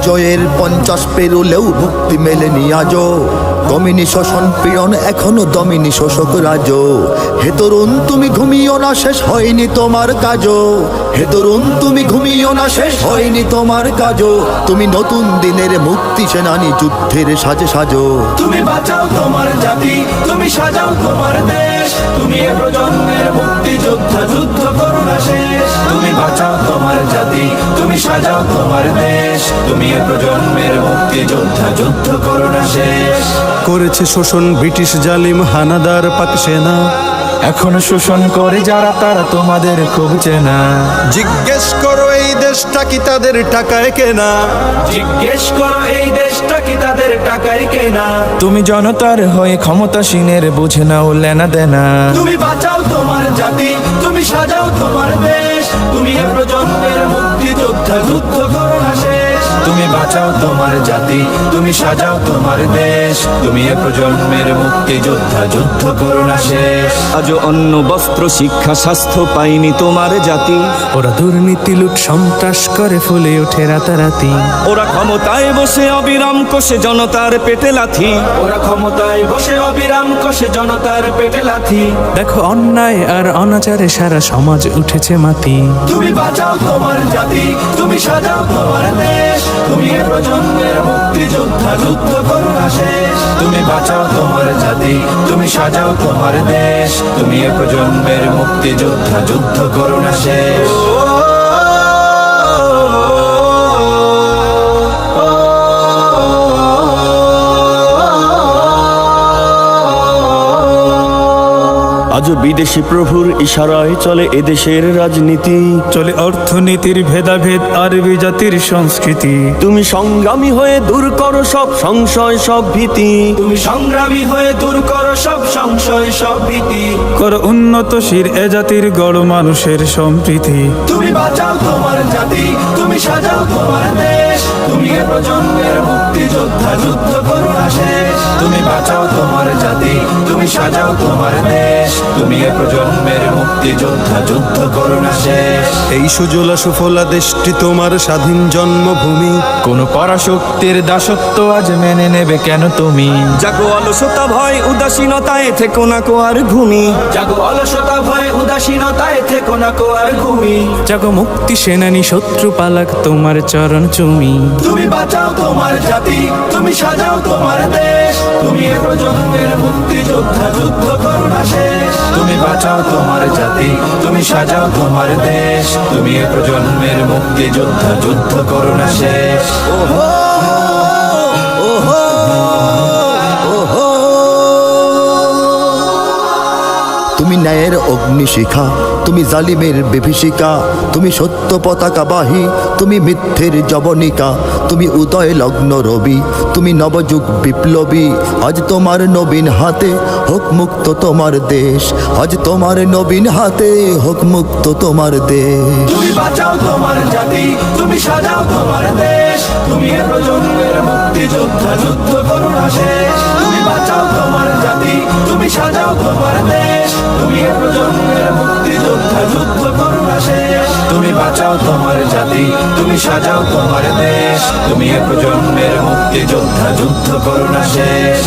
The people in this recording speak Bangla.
বিজয়ের 50 পেরুলেও মুক্তি মেলেনি আজও, দমিনী শোষণ পীড়ন এখনো দমিনী শোষক রাজ। হে তরুণ তুমি ঘুমিও না, শেষ হয়নি তোমার কাজও। হে তরুণ তুমি ঘুমিও না, শেষ হয়নি তোমার কাজও। তুমি নতুন দিনের মুক্তি সেনানী, যুদ্ধের সাজে সাজো। তুমি বাঁচাও তোমার জাতি, তুমি সাজাও তোমার দেশ, তুমি এ প্রজন্মের মুক্তি যোদ্ধা, যুদ্ধ করো না শেষ। তুমি বাঁচাও তোমার জাতি, তুমি সাজাও তোমার দেশ, তুমি এ প্রজন্মের মুক্তি যোদ্ধা, যুদ্ধ করো না শেষ। করেছে শোষণ ব্রিটিশ জালিম হানাদার পাক সেনা, এখনো শোষণ করে যারা তারা তোমাদের খুব চেনা। জিজ্ঞেস করো এই দেশটা কি তাদের টাকায় কেনা? জিজ্ঞেস করো এই দেশটা কি তাদের টাকায় কেনা? তুমি জনতার হয়ে ক্ষমতাসীনের বুঝে নাও লেনা দেনা। তুমি বাঁচাও তোমার জাতি, তুমি সাজাও তোমার দেশ, তুমি এ প্রজন্মের মুক্তি যোদ্ধা, যুদ্ধ করো না শেষ। তুমি বাঁচাও তোমার জাতি, তুমি সাজাও তোমার দেশ, তুমি এ প্রজন্মের মুক্তি যোদ্ধা, যুদ্ধ করো না শেষ। আজও অন্ন বস্ত্র শিক্ষা স্বাস্থ্য পাইনি তোমার জাতি। ওরা দুর্নীতি লুট সন্ত্রাস করে ফুলে ওঠে রাতারাতি। ওরা ক্ষমতায় বসে অবিরাম কষে জনতার পেটে লাথি। ওরা ক্ষমতায় বসে অবিরাম কষে জনতার পেটে লাথি। দেখো অন্যায় আর অনাচারে সারা সমাজ উঠেছে মাতি। তুমি বাঁচাও তোমার জাতি, তুমি সাজাও তোমার দেশ, তুমি এ প্রজন্মের মুক্তি যোদ্ধা, যুদ্ধ করো না শেষ। তুমি বাঁচাও তোমার জাতি, তুমি সাজাও তোমার দেশ, তুমি এ প্রজন্মের মুক্তি যোদ্ধা, যুদ্ধ করো না শেষ। আজও বিদেশি প্রভুর ইশারায় চলে এদেশের রাজনীতি। চলে অর্থনীতির ভেদাভেদ আরবি জাতির সংস্কৃতি। তুমি সংগ্রামী হয়ে দূর করো সব সংশয় সব ভীতি। তুমি সংগ্রামী হয়ে দূর করো সব সংশয় সব ভীতি। করো উন্নতশীল এ জাতির গড় মানুষের সম্প্রীতি। তুমি বাঁচাও তোমার জাতি, তুমি সাজাও তোমার দেশ, তুমি এ প্রজন্মের মুক্তি যোদ্ধা, যুদ্ধ করো না শেষ। তুমি বাঁচাও তোমার জাতি, তুমি সাজাও তোমার দেশ, তুমি এ প্রজন্মের মুক্তি যোদ্ধা, যুদ্ধ করো না শেষ। এই সুজলা সুফলা দেশটি তোমার স্বাধীন জন্মভূমি। কোন পরাশক্তির দাসত্ব আজ মেনে নেবে কেন তুমি? জাগো অলসতা ভয় উদাসীনতায় থেকো না কো আর ঘুমি। জাগো অলসতা ভয় উদাসীনতায় থেকো না কো আর ঘুমি। জাগো মুক্তি সেনানী শত্রু পালাক তোমার চরণ চুমি। তুমি বাঁচাও তোমার জাতি, তুমি সাজাও তোমার দেশ, তুমি এ প্রজন্মের মুক্তি যোদ্ধা, যুদ্ধ করো না শেষ। তুমি বাঁচাও তোমার জাতি, তুমি সাজাও তোমার দেশ, তুমি এ প্রজন্মের মুক্তি যোদ্ধা, যুদ্ধ করো না শেষ। তুমি ন্যায়ের অগ্নিশিখা, তুমি জালিমের বিভীষিকা, তুমি সত্য পতাকাবাহী, তুমি মিথ্যের জবনিকা, তুমি উদয় লগ্ন রবি, তুমি নবযুগ বিপ্লবী। আজ তোমার নবীন হাতে হোক মুক্ত তোমার দেশ, আজ তোমার নবীন হাতে হোক মুক্ত তোমার দেশ। তুমি বাঁচাও তোমার জাতি, তুমি সাজাও তোমার দেশ, তুমি এ প্রজন্মের মুক্তি যোদ্ধা, যুদ্ধ করো না শেষ। তুমি বাঁচাও তোমার জাতি, তুমি সাজাও তোমার দেশ, তুমি এ প্রজন্মের মুক্তি যোদ্ধা, যুদ্ধ করো না শেষ। তুমি বাঁচাও তোমার জাতি, তুমি সাজাও তোমার দেশ, তুমি এ প্রজন্মের মুক্তি যোদ্ধা, যুদ্ধ করো না শেষ।